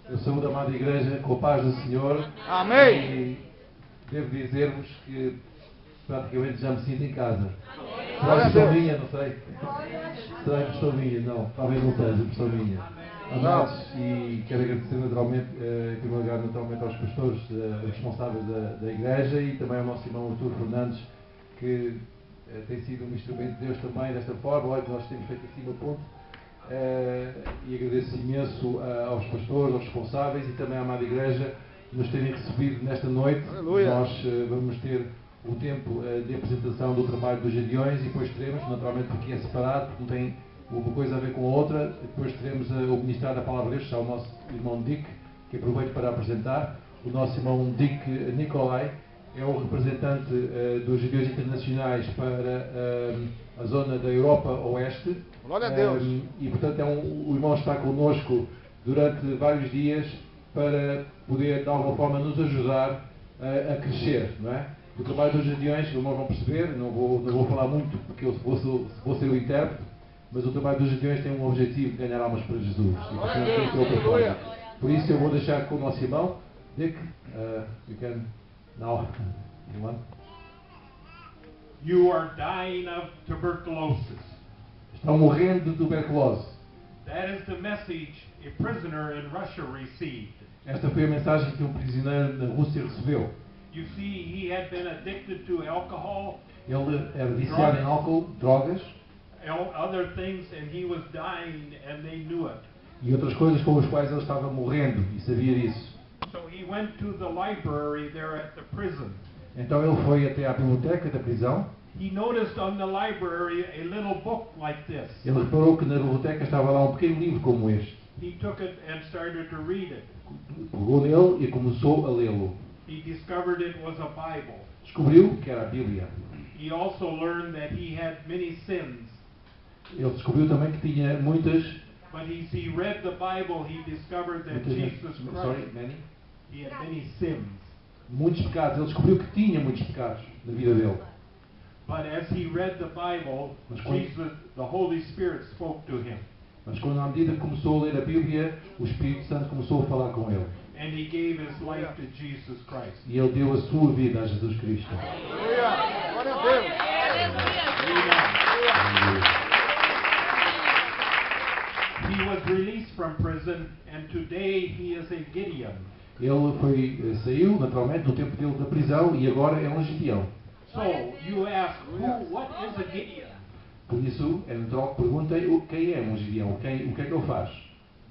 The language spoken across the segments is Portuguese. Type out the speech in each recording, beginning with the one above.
Eu saúdo a amada igreja com a paz do Senhor. Amém. E devo dizer-vos que praticamente já me sinto em casa. Será Glória a impressão Deus. minha? Não sei. Será impressão minha? Não, talvez não seja impressão minha. Amados, e quero agradecer naturalmente, em primeiro lugar, naturalmente aos pastores responsáveis da igreja e também ao nosso irmão Artur Fernandes, que tem sido um instrumento de Deus também desta forma. Olha, nós temos feito assim uma ponte. E agradeço imenso aos pastores, aos responsáveis e também à amada igreja nos terem recebido nesta noite. Aleluia. Nós vamos ter o tempo de apresentação do trabalho dos Gedeões e depois teremos, naturalmente porque é separado, porque não tem uma coisa a ver com a outra, depois teremos o ministrar da palavra de Deus, que é o nosso irmão Dick, que aproveito para apresentar. O nosso irmão Dick Nicolai é o representante dos Gedeões Internacionais para a zona da Europa Oeste. Glória a Deus. E portanto o irmão está connosco durante vários dias para poder de alguma forma nos ajudar a crescer, não é? O trabalho dos Gedeões, os irmãos vão perceber, não vou falar muito porque eu vou ser o intérprete, mas o trabalho dos Gedeões tem um objetivo de ganhar almas para Jesus. E, portanto, esse é o propósito. Por isso eu vou deixar com o nosso irmão Dick, you can now, You are dying of tuberculosis. Estão morrendo de tuberculose. That is the message a prisoner in Russia received. Esta foi a mensagem que um prisioneiro na Rússia recebeu. You see, he had been addicted to alcohol, Ele era viciado em álcool, drogas other things, and he was dying, and they knew it. e outras coisas com as quais ele estava morrendo e sabia disso. So he went to the library there at the prison. Então ele foi até à biblioteca da prisão. He noticed on the library a little book like this. Ele reparou que na biblioteca estava lá um pequeno livro como este. He took it and started to read it. Pegou nele e começou a lê-lo. He discovered it was a Bible. Descobriu que era a Bíblia. He also learned that he had many sins. Ele descobriu também que tinha muitas... But as he read the Bible, he discovered that Jesus Christ, many? he had many sins. Muitos pecados. Ele descobriu que tinha muitos pecados na vida dele. But as he read the Bible, Mas quando- Jesus, the Holy Spirit spoke to him. Mas quando à medida que começou a ler a Bíblia, o Espírito Santo começou a falar com ele. And he gave his life to Jesus Christ. E ele deu a sua vida a Jesus Cristo. Aleluia. Glória a Deus. He was released from prison, and today he is a Gideon. Ele saiu naturalmente no tempo dele da prisão e agora é um Gideão. So you ask, what is a Gideon? Por isso é natural que perguntem quem é um Gideão, o que é que ele faz.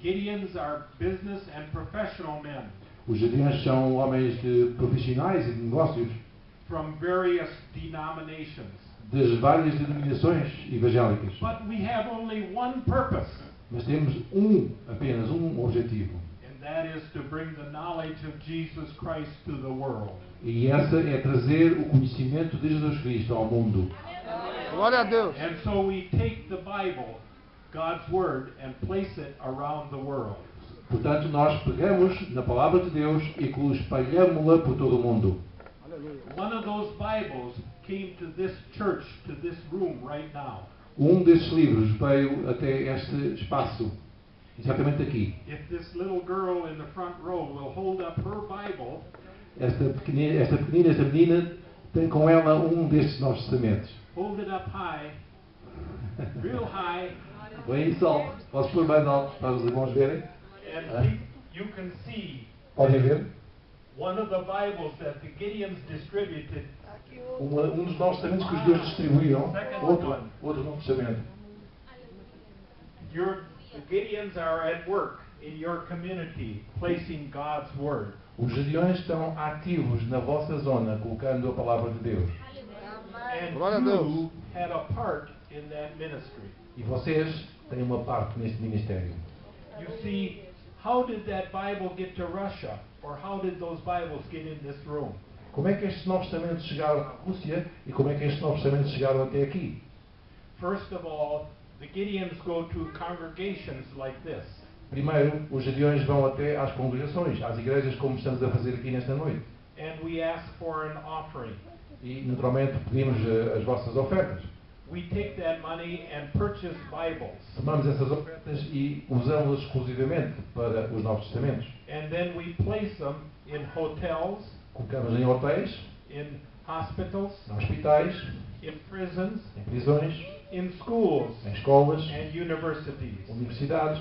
Gideons are business and professional men Os Gideões são homens profissionais e de negócios from various denominations. das várias denominações evangélicas. But we have only one purpose, Mas temos apenas um objetivo. and that is to bring the knowledge of Jesus Christ to the world. E essa é trazer o conhecimento de Jesus Cristo ao mundo. Glória a Deus. And so we take the Bible, God's Word, and place it around the world. Portanto, nós pegamos na palavra de Deus e espalhamos-la por todo o mundo. Aleluia. One of those Bibles came to this church, to this room right now. Desses livros veio até este espaço, exatamente aqui. If this little girl in the front row will hold up her Bible, Esta menina tem com ela destes Novos Testamentos. hold it up high, real high, Bem alto. Posso pôr mais alto para os irmãos verem? and you can see Podem ver? one of the Bibles that the Gideons distributed. Dos Novos Testamentos que os deuses distribuíram. Outro Novo Testamento. The Gideons are at work in your community, placing God's Word. Os Gedeões estão ativos na vossa zona, colocando a palavra de Deus. And Glória a Deus. you had a part in that ministry. E vocês têm uma parte neste ministério. You see, how did that Bible get to Russia? Or how did those Bibles get in this room? Como é que estes Novos Testamentos chegaram à Rússia e como é que estes Novos Testamentos chegaram até aqui? First of all, the Gideons go to congregations like this. Primeiro, os Gedeões vão até às congregações, às igrejas, como estamos a fazer aqui nesta noite. And we ask for an offering. E, naturalmente, pedimos as vossas ofertas. we take that money and purchase Bibles. Tomamos essas ofertas e usamos-las exclusivamente para os Novos Testamentos. And then we place them in hotels, Colocamos em hotéis, in hospitals, em hospitais, in prisons, em prisões, in schools, em escolas, and universities. universidades,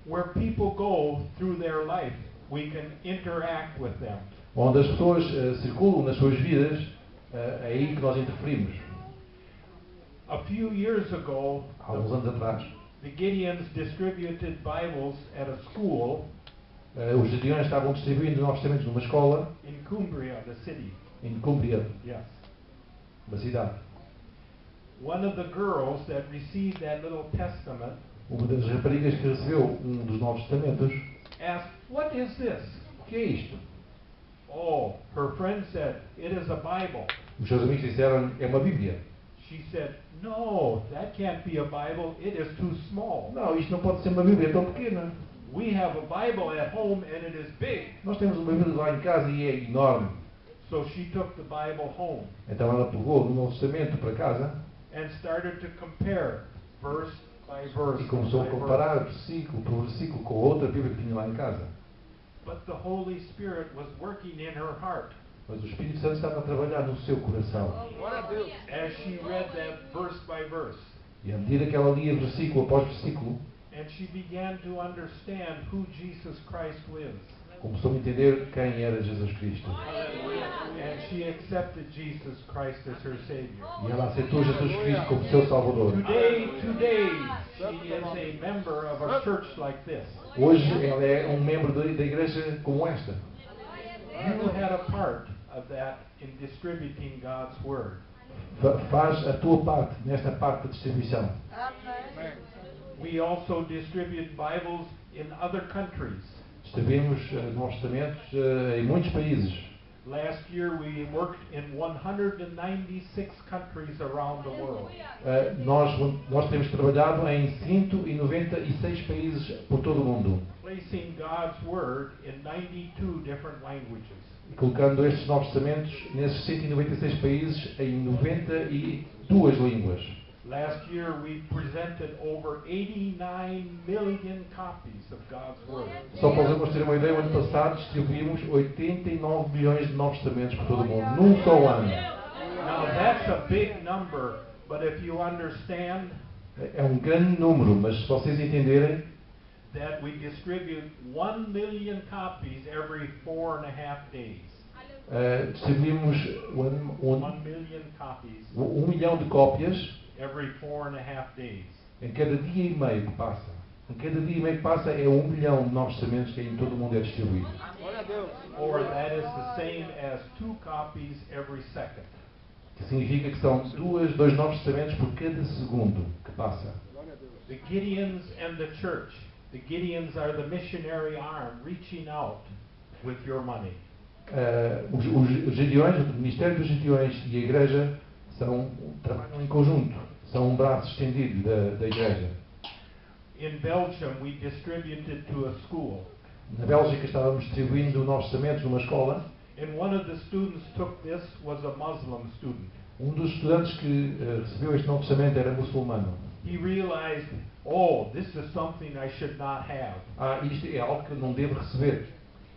Where people go through their life, we can interact with them. onde as pessoas circulam nas suas vidas, é aí que nós interferimos. A few years ago, Há uns anos atrás, the Gideons distributed Bibles at a school os Gideões estavam distribuindo Novos Testamentos numa escola in Cumbria, the city. em Cumbria, Yes. uma cidade. One of the girls that received that little testament Uma das raparigas que recebeu um dos Novos Testamentos, asked, "What is this?" o que é isto? Oh, her friend said, "It is a Bible." Os seus amigos disseram, é uma Bíblia. She said, "No, that can't be a Bible. It is too small. Não, isto não pode ser uma Bíblia, é tão pequena. We have a Bible at home and it is big." Nós temos uma Bíblia lá em casa e é enorme. So she took the Bible home Então ela pegou no Novo Testamento para casa and started to compare verse by verse. e começou a by verse. comparar versículo por versículo com a outra Bíblia que tinha lá em casa. But the Holy Spirit was working in her heart Mas o Espírito Santo estava a trabalhar no seu coração. Glória a Deus. as she read that verse by verse. E à medida que ela lia versículo após versículo, And she began to understand who Jesus Christ is. começou a entender quem era Jesus Cristo. And she accepted Jesus Christ as her Savior. E ela aceitou Jesus Cristo como seu Salvador. Today, she is a member of a church like this. Hoje ela é um membro da igreja como esta. You had a part of that in distributing God's Word. Faz a tua parte nesta parte da distribuição. Amém. We also distribute Bibles in other countries. Distribuímos Novos Testamentos em muitos países. Last year we worked in 196 countries around the world. Nós temos trabalhado em 196 países por todo o mundo. Placing God's Word in 92 different languages. E colocando estes Novos Testamentos nesses 196 países em 92 línguas. Last year we presented over 89 million copies of God's Word. Só para vocês terem uma ideia, o ano passado distribuímos 89 milhões de Novos Testamentos por todo o mundo, num só ano. Now that's a big number, but if you understand É um grande número, mas se vocês entenderem, that we distribute 1 million copies every 4.5 days. distribuímos 1 million copies 1 milhão de cópias every 4.5 days. em cada dia e meio que passa. Em cada dia e meio que passa é 1 milhão de Novos Testamentos que em todo o mundo é distribuído. Glória a Deus. Or that is the same as 2 copies every second. Que significa que são dois Novos Testamentos por cada segundo que passa. Glória a Deus. The Gideons and the church. The Gideons are the missionary arm reaching out with your money. Os Gideões, o Ministério dos Gideões e a Igreja trabalham em conjunto, são um braço estendido da Igreja. In Belgium, we distributed to a school. Na Bélgica estávamos distribuindo Novos Testamentos numa escola. And one of the students took this was a Muslim student. Um dos estudantes que recebeu este Novo Testamento era muçulmano. He realized, oh, this is something I should not have. Isto é algo que não devo receber.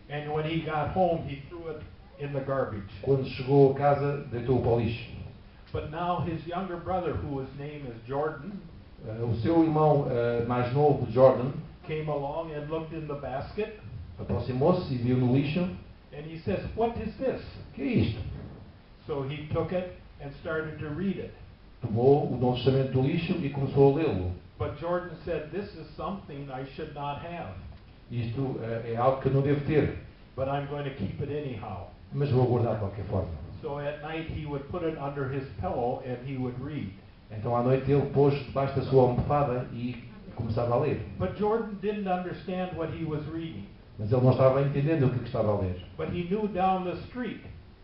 And when he got home, he threw it in the garbage. Quando chegou a casa, deitou-o para o lixo. But now his younger brother, whose name is Jordan, O seu irmão mais novo, Jordan, came along and looked in the basket. aproximou-se e viu no lixo. And he says, what is this? O que é isto? So he took it and started to read it. Tomou o Novo Testamento do lixo e começou a lê-lo. But Jordan said, this is something I should not have. Isto é algo que eu não devo ter, But I'm going to keep it anyhow. mas vou guardar de qualquer forma. So at night he would put it under his pillow and he would read. Então à noite ele pôs debaixo da sua almofada e começava a ler. But Jordan didn't understand what he was reading. Mas ele não estava entendendo o que estava a ler. But he knew down the street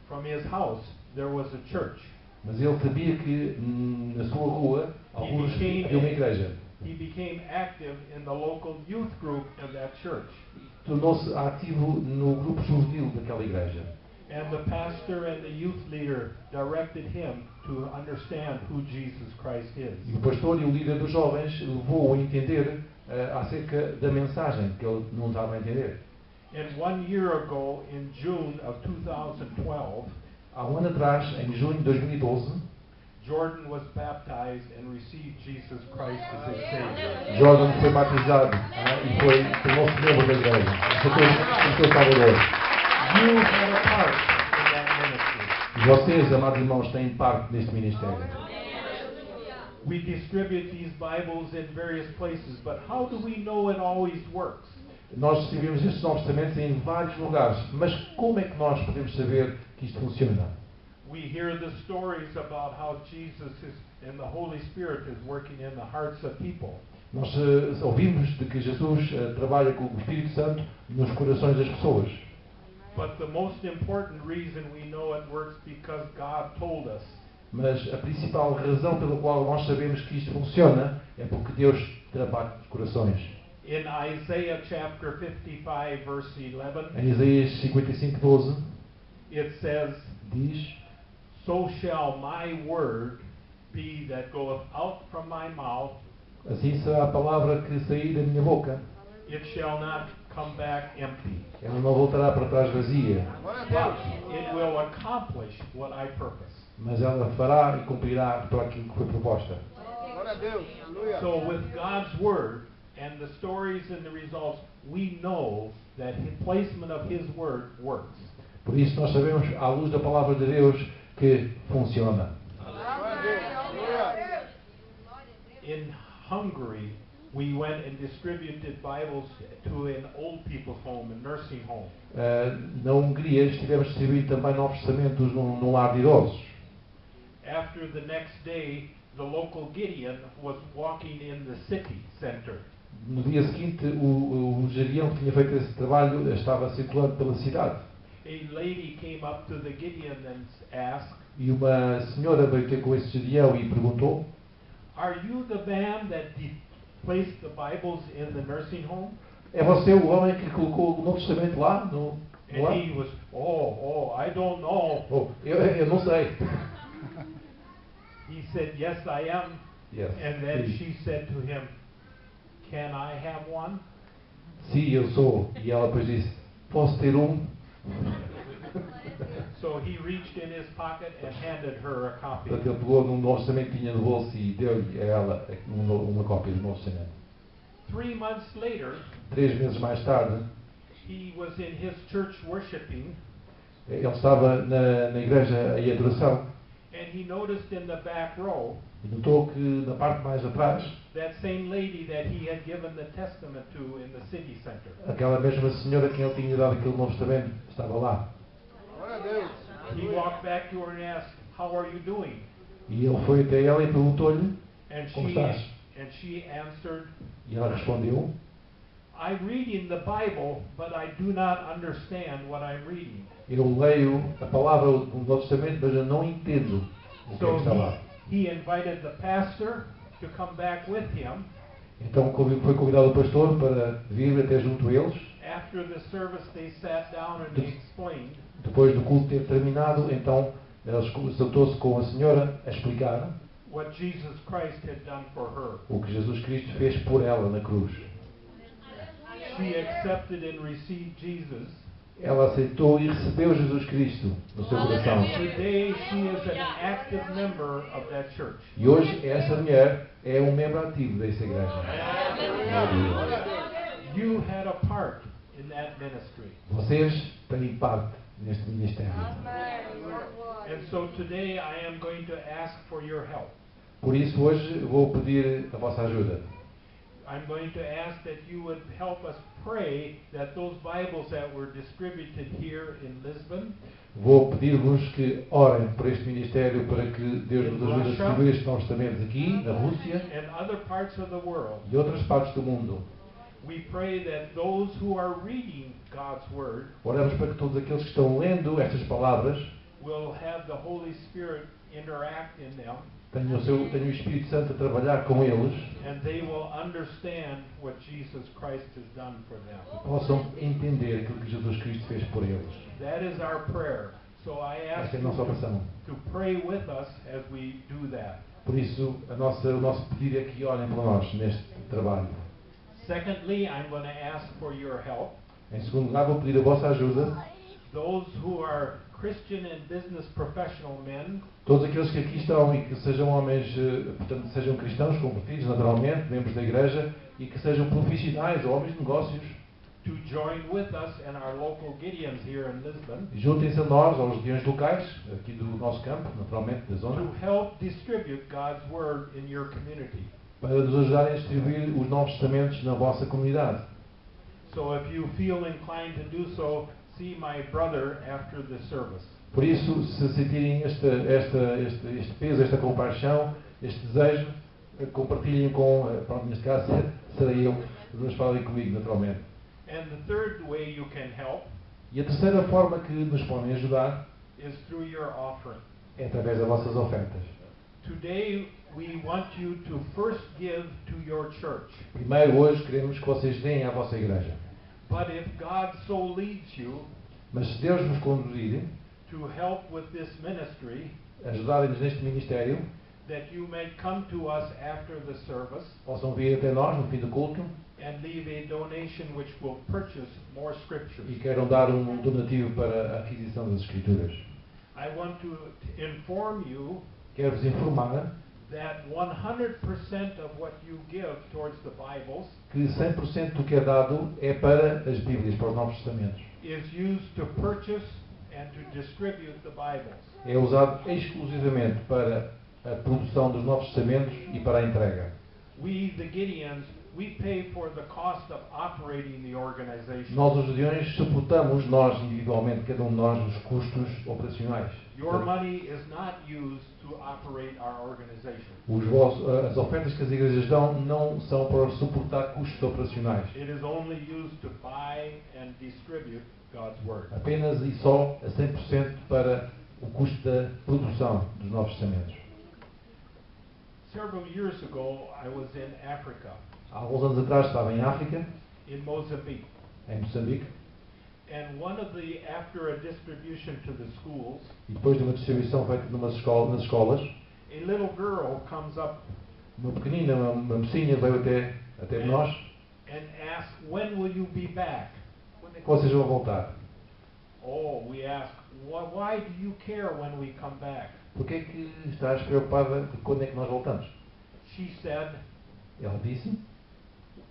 from his house there was a church. Mas ele sabia que na sua rua alguns havia uma igreja. He became active in the local youth group of that church. Tornou-se ativo no grupo juvenil daquela igreja. And the pastor and the youth leader directed him to understand who Jesus Christ is. E o pastor e o líder dos jovens levou a entender acerca da mensagem que ele não estava a entender. And 1 year ago, in June of 2012, Há um ano atrás, em junho de 2012, Jordan was baptized and received Jesus Christ as his Savior. Jordan foi batizado e tornou-se membro da igreja. Esse é o Salvador. You had a part in that ministry. E vocês, amados irmãos, têm parte neste ministério. We distribute these Bibles in various places, but how do we know it always works? Nós recebemos estes Novos Testamentos em vários lugares, mas como é que nós podemos saber que isto funciona? We hear the stories about how Jesus and the Holy Spirit is working in the hearts of people. Nós ouvimos de que Jesus trabalha com o Espírito Santo nos corações das pessoas. But the most important reason we know it works because God told us. Mas a principal razão pela qual nós sabemos que isto funciona é porque Deus trabalha nos corações. In Isaiah chapter 55 verse 11, Em Isaías 55:12 it says, diz: "So shall my word be that goeth out from my mouth, assim será a palavra que sair da minha boca. it shall not come back empty, Ela não voltará para trás vazia, but it will accomplish what I purpose." mas ela fará e cumprirá para aquilo que foi proposta. Glória a Deus. Aleluia. So with God's word and the stories and the results, we know that the placement of his word works. Por isso nós sabemos, à luz da palavra de Deus, que funciona. Glória a Deus. Aleluia. In Hungary, we went and distributed Bibles to an old people's home, a nursing home. Na Hungria estivemos a distribuir também Novos Testamentos num lar de idosos. After the next day, the local Gideon was walking in the city center. No dia seguinte, o Gedeão que tinha feito esse trabalho estava circulando pela cidade. A lady came up to the Gideon and asked, E uma senhora veio ter com esse Gedeão e perguntou: "Are you the man that placed the Bibles in the nursing home?" é você o homem que colocou o Novo Testamento lá? No And lar? he was, I don't know. Oh, eu não sei. He said, "Yes, I am." Yes. And then Sim. she said to him, "Can I have one?" Sim, eu sou. E ela depois disse: posso ter um? So he reached in his pocket and handed her a copy. Portanto, ele pegou num Novo Testamento que tinha no bolso e deu-lhe a ela uma cópia do Novo Testamento. 3 months later, 3 meses mais tarde, he was in his church worshiping, ele estava na igreja em adoração and he noticed in the back row e notou que na parte mais atrás, that same lady that he had given the testament to in the city center. aquela mesma senhora que ele tinha dado aquele Novo Testamento estava lá. Glória a Deus. He walked back to her and asked, "How are you doing?" E ele foi até ela e perguntou-lhe And como she estás. and she answered, E ela respondeu: "I read in the Bible, but I do not understand what I'm reading." eu leio a palavra do Novo Testamento, mas eu não entendo o que é que está lá. He invited the pastor to come back with him. Então foi convidado o pastor para vir até junto a eles. After the service, they sat down and they explained. Depois do culto ter terminado, então ele sentou-se com a senhora a explicar What Jesus Christ had done for her. o que Jesus Cristo fez por ela na cruz. She accepted and received Jesus. Ela aceitou e recebeu Jesus Cristo no seu coração. Today, she is an active member of that church. E hoje essa mulher é um membro ativo dessa igreja. You had a part in that ministry. Vocês têm parte neste ministério. And so today I am going to ask for your help. Por isso hoje vou pedir a vossa ajuda. I'm going to ask that you would help us pray that those Bibles that were distributed here in Lisbon, Vou pedir-vos que orem por este ministério para que Deus nos ajude a distribuir estes Novos Testamentos aqui, na Rússia and other parts of the world. e outras partes do mundo. We pray that those who are reading God's Word Oramos para que todos aqueles que estão lendo estas palavras will have the Holy Spirit interact in them, tenham o Espírito Santo a trabalhar com eles, and they will understand what Jesus Christ has done for them. possam entender aquilo que Jesus Cristo fez por eles. That is our prayer. So I ask Esta é a you nossa oração. to pray with us as we do that. Por isso, o nosso pedido é que olhem por nós neste trabalho. Secondly, I'm going to ask for your help. Em segundo lugar, vou pedir a vossa ajuda. Those who are Christian and business professional men, Todos aqueles que aqui estão e que sejam homens, portanto, sejam cristãos convertidos, naturalmente, membros da igreja, e que sejam profissionais ou homens de negócios, to join with us and our local Gideons here in Lisbon, juntem-se a nós, aos guiões locais, aqui do nosso campo, naturalmente, da zona, to help distribute God's Word in your community. para nos ajudarem a distribuir os Novos Testamentos na vossa comunidade. So if you feel inclined to do so, see my brother after the service. Por isso, se sentirem este peso, esta compaixão, este desejo, compartilhem com, pronto, neste caso, serei eu, mas falem comigo, naturalmente. And the third way you can help E a terceira forma que nos podem ajudar is through your offering. é através das vossas ofertas. Today we want you to first give to your church. Primeiro, hoje, queremos que vocês deem à vossa igreja. But if God so leads you Mas se Deus nos conduzir, to help with this ministry, ajudarem-nos neste ministério, that you may come to us after the service possam vir até nós no fim do culto and leave a donation which will purchase more scriptures. e queiram dar um donativo para a aquisição das Escrituras. I want to inform you Quero-vos informar that 100% of what you give towards the Bibles que 100% do que é dado é para as Bíblias, para os Novos Testamentos. is used to purchase and to distribute the Bibles. É usado exclusivamente para a produção dos Novos Testamentos e para a entrega. We, the Gideons, we pay for the cost of operating the organization. Nós, os judeus, suportamos, nós individualmente, cada um de nós, os custos operacionais. Your money is not used to operate our organization. As ofertas que as igrejas dão não são para suportar custos operacionais. It is only used to buy and distribute God's Word. Apenas e só a 100% para o custo da produção dos Novos Testamentos. Several years ago, I was in Africa, Há alguns anos atrás estava em África, in Mozambique, em Moçambique, and after a distribution to the schools, e depois de uma distribuição feita nas escolas, a little girl comes up uma pequenina, uma mocinha veio até nós. and asks, "When will you be back?" Quando é que vocês vão voltar? Oh, we ask, why do you care when we come back? Porquê é que estás preocupada de quando é que nós voltamos? She said, Ela disse,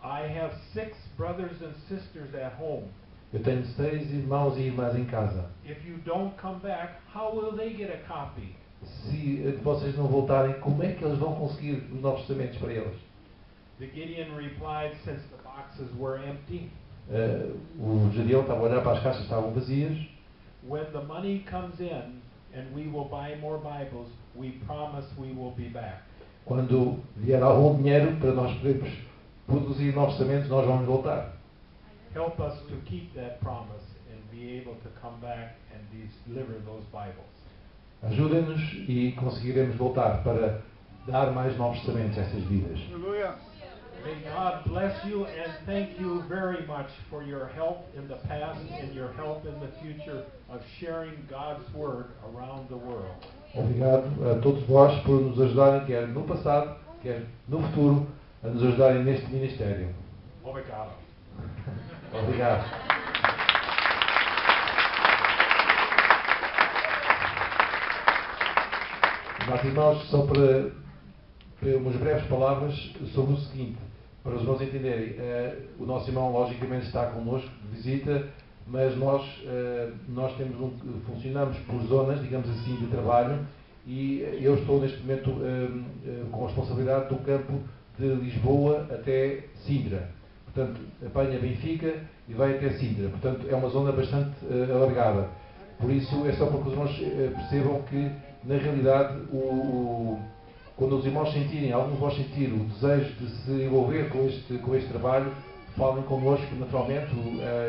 I have 6 brothers and sisters at home. eu tenho 6 irmãos e irmãs em casa. If you don't come back, how will they get a copy? Se vocês não voltarem, como é que eles vão conseguir os Novos Testamentos para eles? The Gideon replied, since the boxes were empty, O Gedeão estava a olhar para as caixas, estavam vazias. when the money comes in and we will buy more Bibles, we promise we will be back. Quando vier algum dinheiro para nós podermos produzir Novos Testamentos, nós vamos voltar. Help us to keep that promise and be able to come back and deliver those Bibles. Ajudem-nos e conseguiremos voltar para dar mais Novos Testamentos a estas vidas. Aleluia. May God bless you and thank you very much for your help in the past and your help in the future of sharing God's Word around the world. Obrigado a todos vós por nos ajudarem, quer no passado, quer no futuro, a nos ajudarem neste ministério. Obrigado. Obrigado. Meus irmãos, só para umas breves palavras sobre o seguinte, para os irmãos entenderem. O nosso irmão, logicamente, está connosco de visita, mas nós temos funcionamos por zonas, digamos assim, de trabalho, e eu estou neste momento com a responsabilidade do campo de Lisboa até Sintra. Portanto, apanha Benfica e vai até Sintra. Portanto, é uma zona bastante alargada. Por isso, é só para que os irmãos percebam que, na realidade, quando os irmãos sentirem, alguns de vós sentir o desejo de se envolver com este trabalho, falem connosco, naturalmente.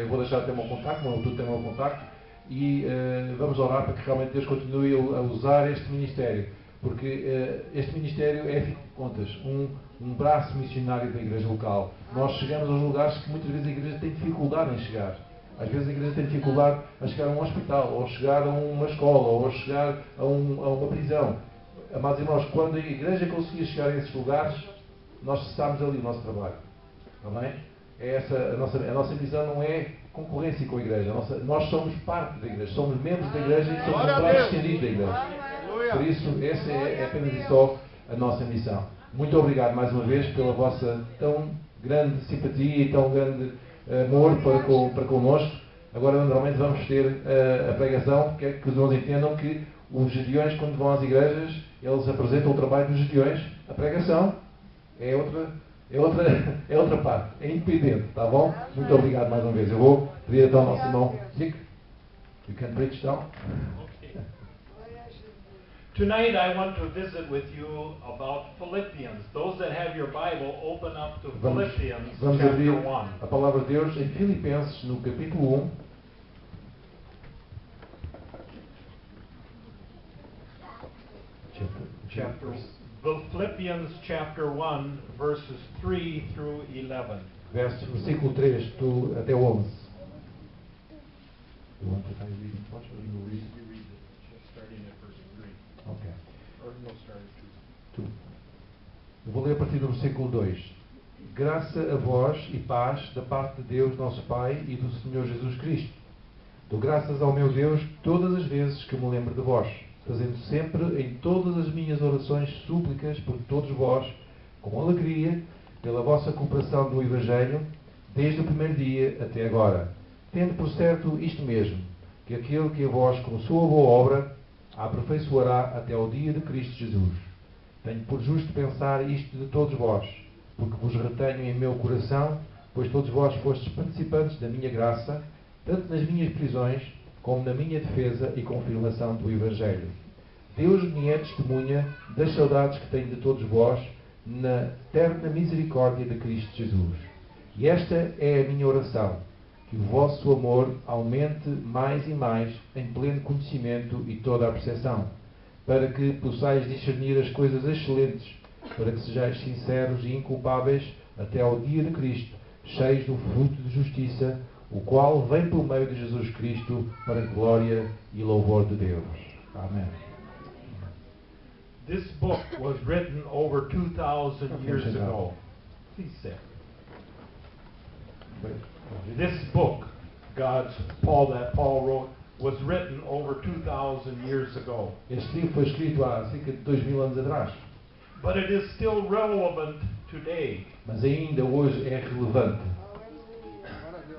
Eu vou deixar até o meu contacto, o tem o meu contacto, e vamos orar para que realmente Deus continue a usar este ministério, porque este ministério é, afinal de contas, um braço missionário da igreja local. Nós chegamos aos lugares que muitas vezes a igreja tem dificuldade em chegar. Às vezes a igreja tem dificuldade a chegar a um hospital, ou a chegar a uma escola, ou a chegar a uma prisão. Amados irmãos, quando a igreja conseguia chegar a esses lugares, nós cessámos ali o nosso trabalho. Está bem? É essa, a nossa missão não é concorrência com a igreja. Nós somos parte da igreja, somos membros da igreja e somos um braço estendido da igreja. Por isso, essa é apenas e só a nossa missão. Muito obrigado mais uma vez pela vossa tão grande simpatia e tão grande amor para connosco. Agora, naturalmente, vamos ter a pregação, porque é que os irmãos entendam que os gedeões, quando vão às igrejas, eles apresentam o trabalho dos gedeões. A pregação é outra parte, é independente, tá bom? Muito obrigado mais uma vez. Eu vou pedir então ao nosso irmão Nick. You can preach now. Okay. Tonight I want to visit with you about Philippians. Those that have your Bible, open up to Philippians Vamos abrir chapter 1. a palavra de Deus em Filipenses, no capítulo 1. Philippians chapter 1, verses 3 through 11. Versículo 3 até 11. You want to try reading first or you will read? You read it, just starting at verse 3. Okay. Or no, start at 2. Eu vou ler a partir do versículo 2. Graça a vós e paz da parte de Deus nosso Pai e do Senhor Jesus Cristo. Dou graças ao meu Deus todas as vezes que me lembro de vós, fazendo sempre em todas as minhas orações súplicas por todos vós, com alegria, pela vossa cooperação no Evangelho, desde o primeiro dia até agora, tendo por certo isto mesmo, que aquele que a vós começou a boa obra, a aperfeiçoará até ao dia de Cristo Jesus. Tenho por justo pensar isto de todos vós, porque vos retenho em meu coração, pois todos vós fostes participantes da minha graça, tanto nas minhas prisões, como na minha defesa e confirmação do Evangelho. Deus me é testemunha das saudades que tenho de todos vós, na eterna misericórdia de Cristo Jesus. E esta é a minha oração, que o vosso amor aumente mais e mais em pleno conhecimento e toda a percepção, para que possais discernir as coisas excelentes, para que sejais sinceros e inculpáveis até ao dia de Cristo, cheios do fruto de justiça, o qual vem por meio de Jesus Cristo para a glória e louvor de Deus. Amém. This book was written over 2,000 years ago. Please sit. This book, that Paul wrote, was written over 2,000 years ago. Este livro foi escrito há cerca de 2000 anos atrás, But it is still relevant today. mas ainda hoje é relevante.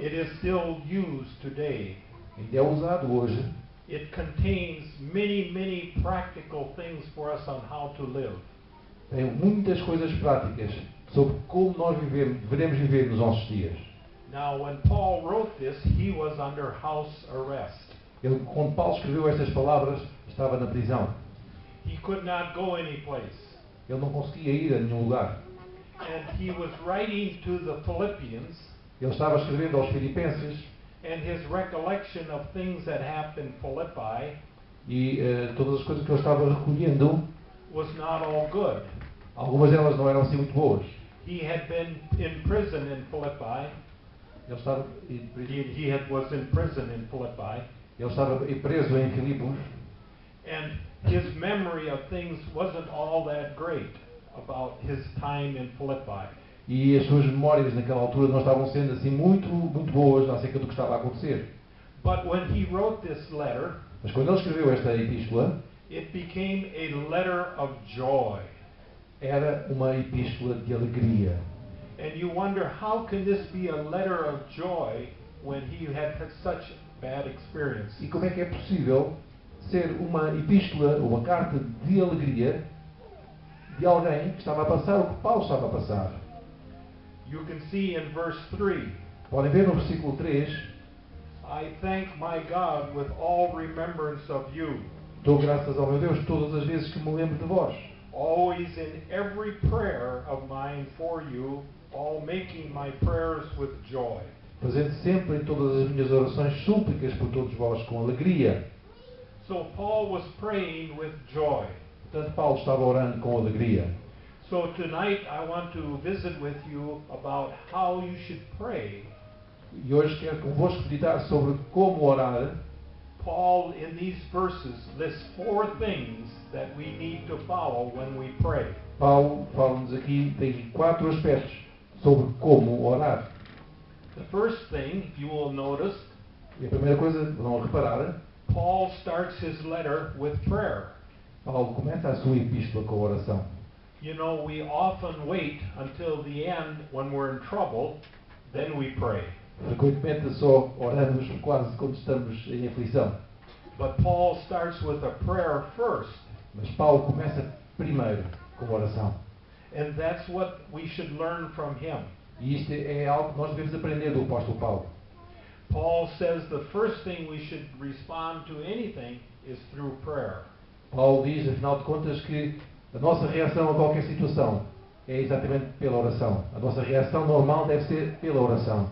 It is still used today. Ainda é usado hoje. It contains many, many practical things for us on how to live. Tem muitas coisas práticas sobre como nós devemos viver nos nossos dias. Now, when Paul wrote this, he was under house arrest. Quando Paulo escreveu estas palavras, estava na prisão. He could not go anyplace. Ele não conseguia ir a nenhum lugar. And he was writing to the Philippians, Ele estava escrevendo aos Filipenses and his recollection of things that happened in Philippi e todas as coisas que ele estava recolhendo, was not all good. algumas delas não eram assim muito boas. He had been in prison in Philippi. Ele estava Was in prison in Philippi. Ele estava preso em Filipos And his memory of things wasn't all that great about his time in Philippi. e as suas memórias naquela altura não estavam sendo assim muito boas acerca do que estava a acontecer. But when he wrote this letter, Mas quando ele escreveu esta epístola, it became a letter of joy. era uma epístola de alegria. And you wonder, how can this be a letter of joy when he had such bad experience? E como é que é possível ser uma epístola, uma carta de alegria de alguém que estava a passar o que Paulo estava a passar? You can see in verse 3, Podem ver no versículo 3, I thank my God with all remembrance of you, dou graças ao meu Deus todas as vezes que me lembro de vós, always in every prayer of mine for you, all making my prayers with joy. fazendo sempre em todas as minhas orações súplicas por todos vós com alegria. So Paul was praying with joy. Portanto, Paulo estava orando com alegria. So tonight I want to visit with you about how you should pray E hoje quero convosco meditar sobre como orar. Paul, in these verses, lists 4 things that we need to follow when we pray. Paulo fala-nos aqui, tem aqui 4 aspectos sobre como orar. The first thing, if you will notice, E a primeira coisa, vão reparar, Paul starts his letter with prayer. Paulo começa a sua epístola com a oração. You know, we often wait until the end when we're in trouble, then we pray. Frequentemente só oramos quase quando estamos em aflição. But Paul starts with a prayer first, Mas Paulo começa primeiro com a oração. and that's what we should learn from him. E isto é algo que nós devemos aprender do apóstolo Paulo. Paul says the first thing we should respond to anything is through prayer. Paulo diz, afinal de contas, que a nossa reação a qualquer situação é exatamente pela oração. A nossa reação normal deve ser pela oração.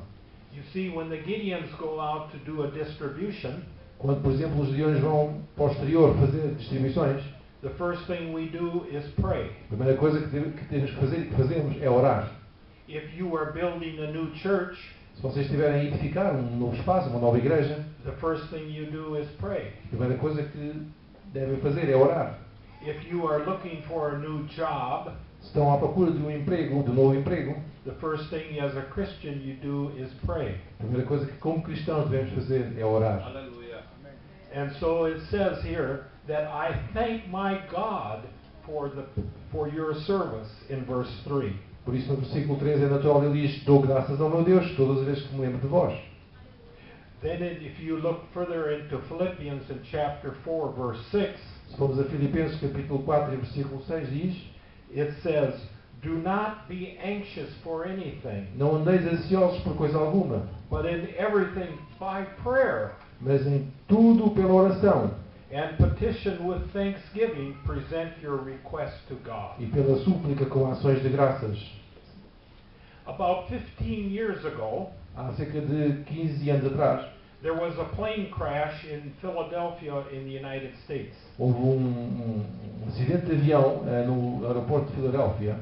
You see, when the Gideons go out to do a distribution, Quando, por exemplo, os leões vão para o exterior fazer distribuições, the first thing we do is pray. a primeira coisa que temos que fazer e que fazemos é orar. If you are building a new church, Se vocês estiverem a edificar um novo espaço, uma nova igreja, the first thing you do is pray. a primeira coisa que devem fazer é orar. If you are looking for a new job, Se estão à procura de um emprego, de um novo emprego, the first thing as a Christian you do is pray. a primeira coisa que como cristãos devemos fazer é orar. And so it says here that I thank my God for your service in verse 3. Por isso no versículo 3 é natural, ele diz, dou graças ao meu Deus todas as vezes que me lembro de vós. Then if you look further into Philippians in chapter 4 verse 6, Se formos a Filipenses capítulo 4 e versículo 6 diz, it says, "Do not be anxious for anything, não andeis ansiosos por coisa alguma, but in everything by prayer mas em tudo pela oração and petition with thanksgiving present your request to God." e pela súplica com ações de graças. About 15 years ago, Há cerca de 15 anos atrás, there was a plane crash in Philadelphia in the United States. houve um acidente de avião no aeroporto de Filadélfia.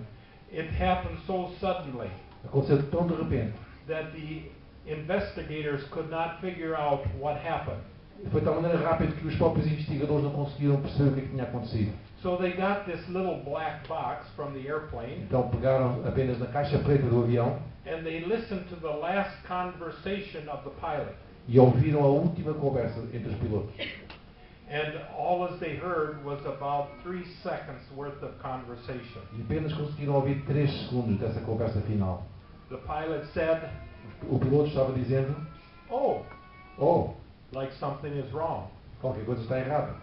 It happened so suddenly Aconteceu tão de repente. that the investigators could not figure out what happened. Foi de tal maneira rápido que os próprios investigadores não conseguiram perceber o que tinha acontecido. So they got this little black box from the airplane Então pegaram apenas na caixa preta do avião and they listened to the last conversation of the pilot. e ouviram a última conversa entre os pilotos. And all as they heard was about 3 seconds worth of conversation. E apenas conseguiram ouvir 3 segundos dessa conversa final. The pilot said, O piloto estava dizendo, "Oh, oh, like something is wrong." qualquer coisa está errada.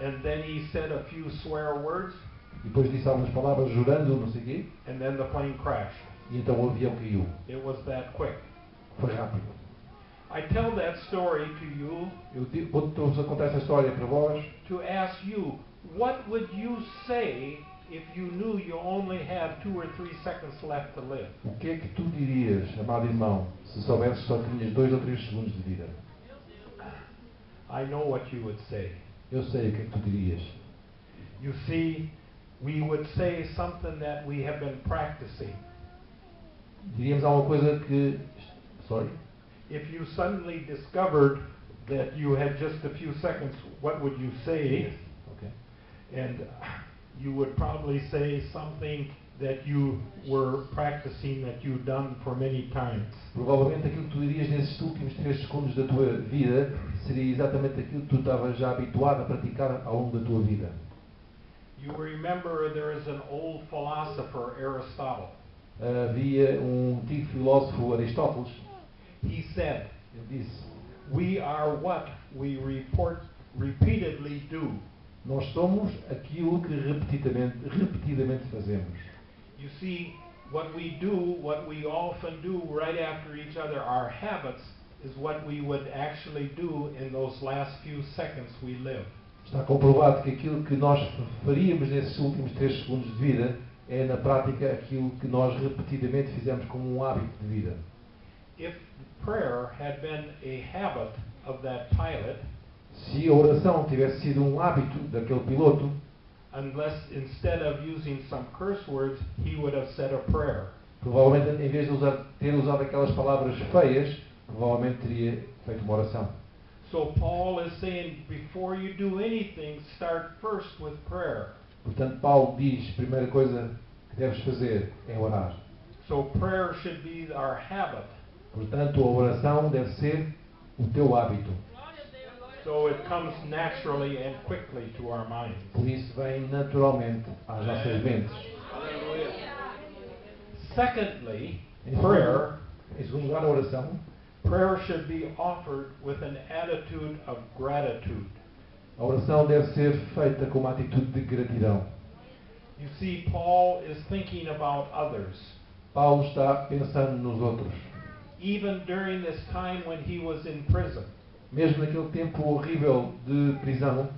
And then he said a few swear words, E depois disse algumas palavras jurando, não sei o quê, and then the plane crashed. e então o avião caiu. It was that quick. Foi rápido. I tell that story to you Eu vou-vos a contar essa história para vós, to ask you, what would you say if you knew you only had 2 or 3 seconds left to live? o que é que tu dirias, amado irmão, se soubesses só que tinhas 2 ou 3 segundos de vida? I know what you would say. Eu sei o que é que tu dirias. You see, we would say something that we have been practicing. Diríamos alguma coisa que... Sorry? If you suddenly discovered that you had just a few seconds, what would you say? Ok. And you would probably say something that you were practicing, that you've done for many times. Provavelmente aquilo que tu dirias nesses últimos 3 segundos da tua vida seria exatamente aquilo que tu estavas já habituado a praticar ao longo da tua vida. You remember there is an old philosopher, Aristotle. Havia um antigo filósofo, Aristóteles, He said, ele disse, "We are what we repeatedly do." nós somos aquilo que repetidamente fazemos. You see, what we do, what we often do right after each other, our habits, is what we would actually do in those last few seconds we live. Está comprovado que aquilo que nós faríamos nesses últimos 3 segundos de vida é, na prática, aquilo que nós repetidamente fizemos como um hábito de vida. If prayer had been a habit of that pilot, Se a oração tivesse sido um hábito daquele piloto, unless instead of using some curse words, he would have said a prayer. provavelmente, em vez de ter usado aquelas palavras feias, provavelmente teria feito uma oração. So Paul is saying, before you do anything, start first with prayer. Portanto, Paulo diz, a primeira coisa que deves fazer é orar. So prayer should be our habit. Portanto, a oração deve ser o teu hábito. So it comes naturally and quickly to our minds. Por isso vem naturalmente às nossas mentes. Secondly, Em prayer segundo lugar, a oração. Prayer should be offered with an attitude of gratitude. A oração deve ser feita com uma atitude de gratidão. You see, Paul is thinking about others. Paulo está pensando nos outros. Even during this time when he was in prison, Mesmo naquele tempo horrível de prisão,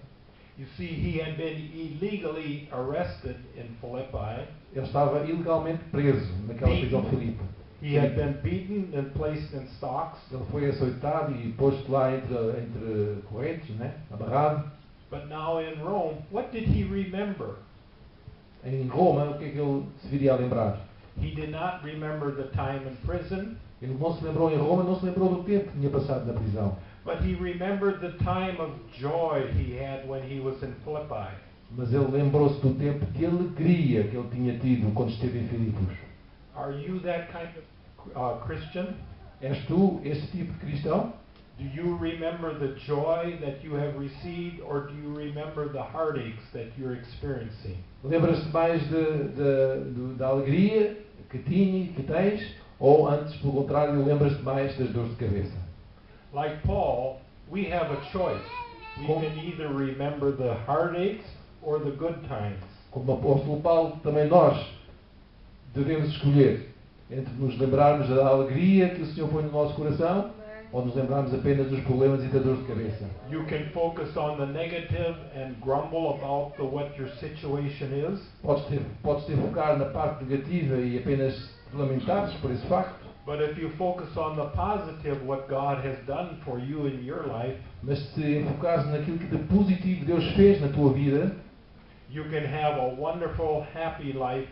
you see, he had been illegally arrested in Philippi. ele estava ilegalmente preso naquela prisão de Filipe. He had been beaten and placed in stocks. Ele foi açoitado e posto lá entre correntes, né? Amarrado. But now in Rome, what did he remember? Em Roma, o que é que ele se viria a lembrar? He did not remember the time in prison, Ele não se lembrou em Roma, não se lembrou do tempo que tinha passado na prisão. but he remembered the time of joy he had when he was in Philippi. Mas ele lembrou-se do tempo de alegria que ele tinha tido quando esteve em Filipos. Are you that kind of Christian? És tu esse tipo de cristão? Do you remember the joy that you have received, or do you remember the heartaches that you're experiencing? Lembras-te mais da alegria que tinha e que tens? Ou antes, pelo contrário, lembras-te mais das dores de cabeça? Like Paul, we have a choice. We can either remember the heartaches or the good times. Como o apóstolo Paulo, também nós devemos escolher entre nos lembrarmos da alegria que o Senhor põe no nosso coração ou nos lembrarmos apenas dos problemas e da dor de cabeça. You can focus on the negative and grumble about what your situation is, Podes te focar na parte negativa e apenas te lamentares por esse facto, but if you focus on the positive, what God has done for you in your life, mas se enfocares naquilo que de positivo Deus fez na tua vida, you can have a wonderful, happy life